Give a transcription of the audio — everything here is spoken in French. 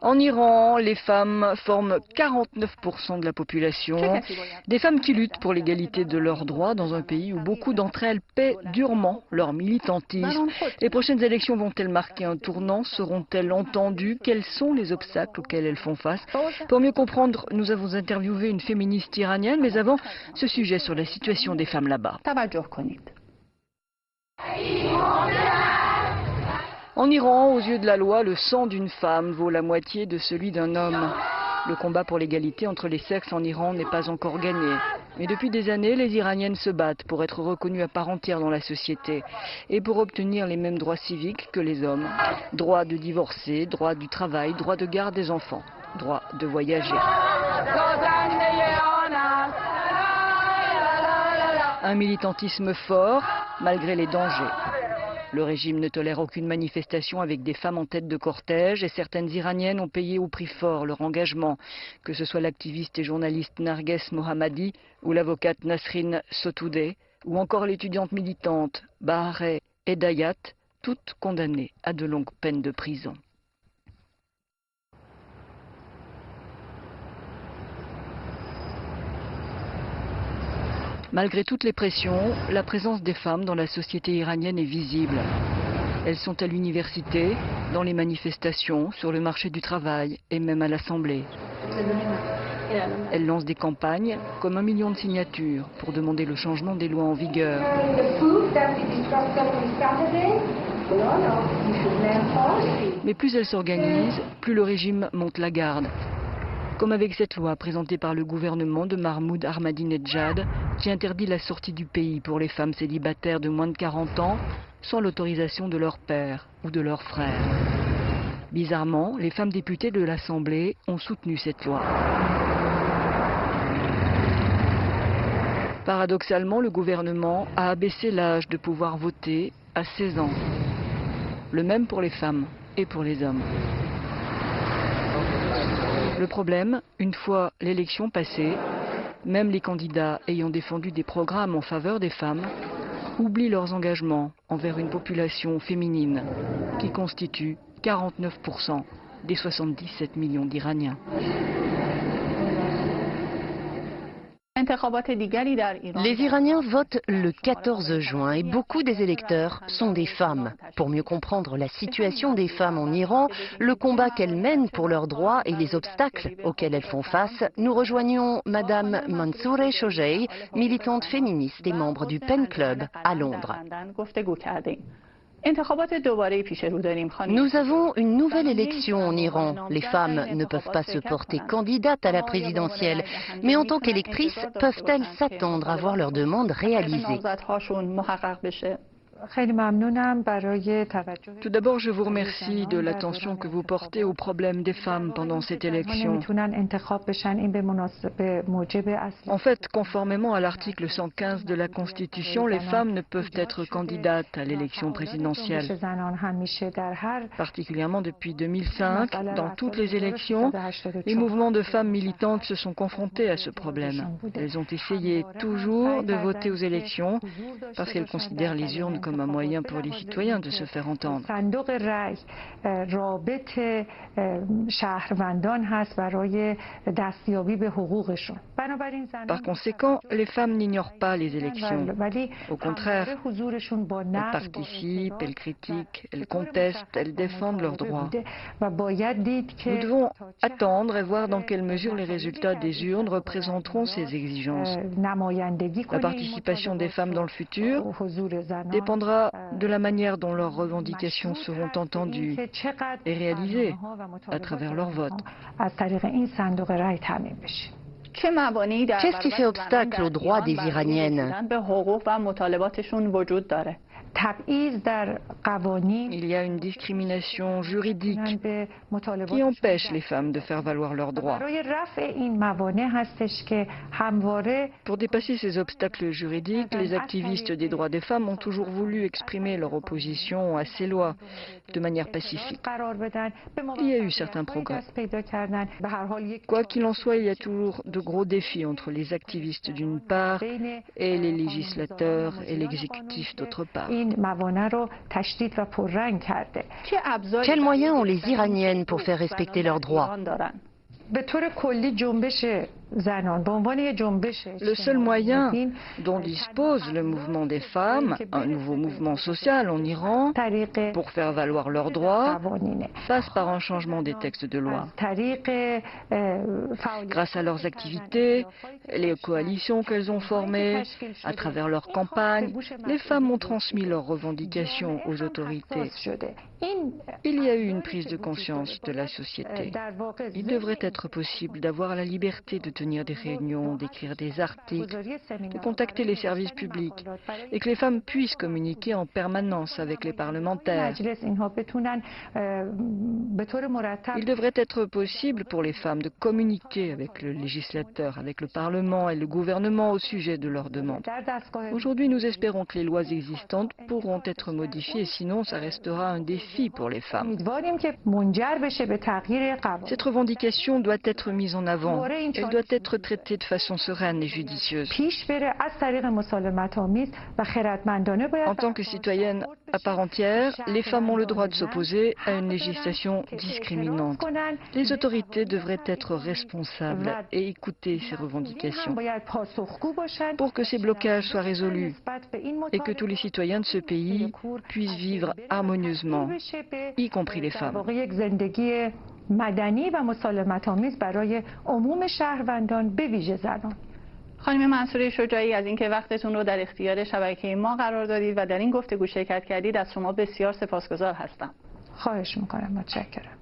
En Iran, les femmes forment 49% de la population, des femmes qui luttent pour l'égalité de leurs droits dans un pays où beaucoup d'entre elles paient durement leur militantisme. Les prochaines élections vont-elles marquer un tournant? Seront-elles entendues? Quels sont les obstacles auxquels elles font face? Pour mieux comprendre, nous avons interviewé une féministe iranienne, mais avant, ce sujet sur la situation des femmes là-bas. En Iran, aux yeux de la loi, le sang d'une femme vaut la moitié de celui d'un homme. Le combat pour l'égalité entre les sexes en Iran n'est pas encore gagné. Mais depuis des années, les Iraniennes se battent pour être reconnues à part entière dans la société et pour obtenir les mêmes droits civiques que les hommes. Droit de divorcer, droit du travail, droit de garde des enfants, droit de voyager. Un militantisme fort, malgré les dangers. Le régime ne tolère aucune manifestation avec des femmes en tête de cortège et certaines Iraniennes ont payé au prix fort leur engagement, que ce soit l'activiste et journaliste Narges Mohammadi ou l'avocate Nasrin Sotoudeh ou encore l'étudiante militante Bahareh Hedayat, toutes condamnées à de longues peines de prison. Malgré toutes les pressions, la présence des femmes dans la société iranienne est visible. Elles sont à l'université, dans les manifestations, sur le marché du travail et même à l'Assemblée. Elles lancent des campagnes, comme 1 million de signatures, pour demander le changement des lois en vigueur. Mais plus elles s'organisent, plus le régime monte la garde. Comme avec cette loi présentée par le gouvernement de Mahmoud Ahmadinejad qui interdit la sortie du pays pour les femmes célibataires de moins de 40 ans sans l'autorisation de leur père ou de leur frère. Bizarrement, les femmes députées de l'Assemblée ont soutenu cette loi. Paradoxalement, le gouvernement a abaissé l'âge de pouvoir voter à 16 ans. Le même pour les femmes et pour les hommes. Le problème, une fois l'élection passée, même les candidats ayant défendu des programmes en faveur des femmes oublient leurs engagements envers une population féminine qui constitue 49% des 77 millions d'Iraniens. Les Iraniens votent le 14 juin et beaucoup des électeurs sont des femmes. Pour mieux comprendre la situation des femmes en Iran, le combat qu'elles mènent pour leurs droits et les obstacles auxquels elles font face, nous rejoignons Madame Mansoureh Shojaei, militante féministe et membre du Pen Club à Londres. Nous avons une nouvelle élection en Iran. Les femmes ne peuvent pas se porter candidates à la présidentielle, mais en tant qu'électrices, peuvent-elles s'attendre à voir leurs demandes réalisées? Tout d'abord, je vous remercie de l'attention que vous portez aux problèmes des femmes pendant cette élection. En fait, conformément à l'article 115 de la Constitution, les femmes ne peuvent être candidates à l'élection présidentielle. Particulièrement depuis 2005, dans toutes les élections, les mouvements de femmes militantes se sont confrontés à ce problème. Elles ont essayé toujours de voter aux élections parce qu'elles considèrent les urnes comme un moyen pour les citoyens de se faire entendre. Par conséquent, les femmes n'ignorent pas les élections. Au contraire, elles participent, elles critiquent, elles contestent, elles défendent leurs droits. Nous devons attendre et voir dans quelle mesure les résultats des urnes représenteront ces exigences. La participation des femmes dans le futur dépendra de la manière dont leurs revendications seront entendues et réalisées à travers leur vote. Qu'est-ce qui fait obstacle aux droits des Iraniennes? Il y a une discrimination juridique qui empêche les femmes de faire valoir leurs droits. Pour dépasser ces obstacles juridiques, les activistes des droits des femmes ont toujours voulu exprimer leur opposition à ces lois de manière pacifique. Il y a eu certains progrès. Quoi qu'il en soit, il y a toujours de gros défis entre les activistes d'une part et les législateurs et l'exécutif d'autre part. Quels moyens ont les Iraniennes pour faire respecter leurs droits? Le seul moyen dont dispose le mouvement des femmes, un nouveau mouvement social en Iran, pour faire valoir leurs droits, passe par un changement des textes de loi. Grâce à leurs activités, les coalitions qu'elles ont formées, à travers leurs campagnes, les femmes ont transmis leurs revendications aux autorités. Il y a eu une prise de conscience de la société. Il devrait être possible d'avoir la liberté de tenir des réunions, d'écrire des articles, de contacter les services publics et que les femmes puissent communiquer en permanence avec les parlementaires. Il devrait être possible pour les femmes de communiquer avec le législateur, avec le Parlement et le gouvernement au sujet de leurs demandes. Aujourd'hui, nous espérons que les lois existantes pourront être modifiées, sinon ça restera un défi pour les femmes. Cette revendication doit être mise en avant. Elle doit être traitée de façon sereine et judicieuse. En tant que citoyennes à part entière, les femmes ont le droit de s'opposer à une législation discriminante. Les autorités devraient être responsables et écouter ces revendications pour que ces blocages soient résolus et que tous les citoyens de ce pays puissent vivre harmonieusement, y compris les femmes. مدنی و مسالمت‌آمیز برای عموم شهروندان به ویژه زنان. خانم منصوره شجاعی، از اینکه وقتتون رو در اختیار شبکه ما قرار دادید و در این گفتگو شرکت کردید از شما بسیار سپاسگزار هستم. خواهش می‌کنم، متشکرم.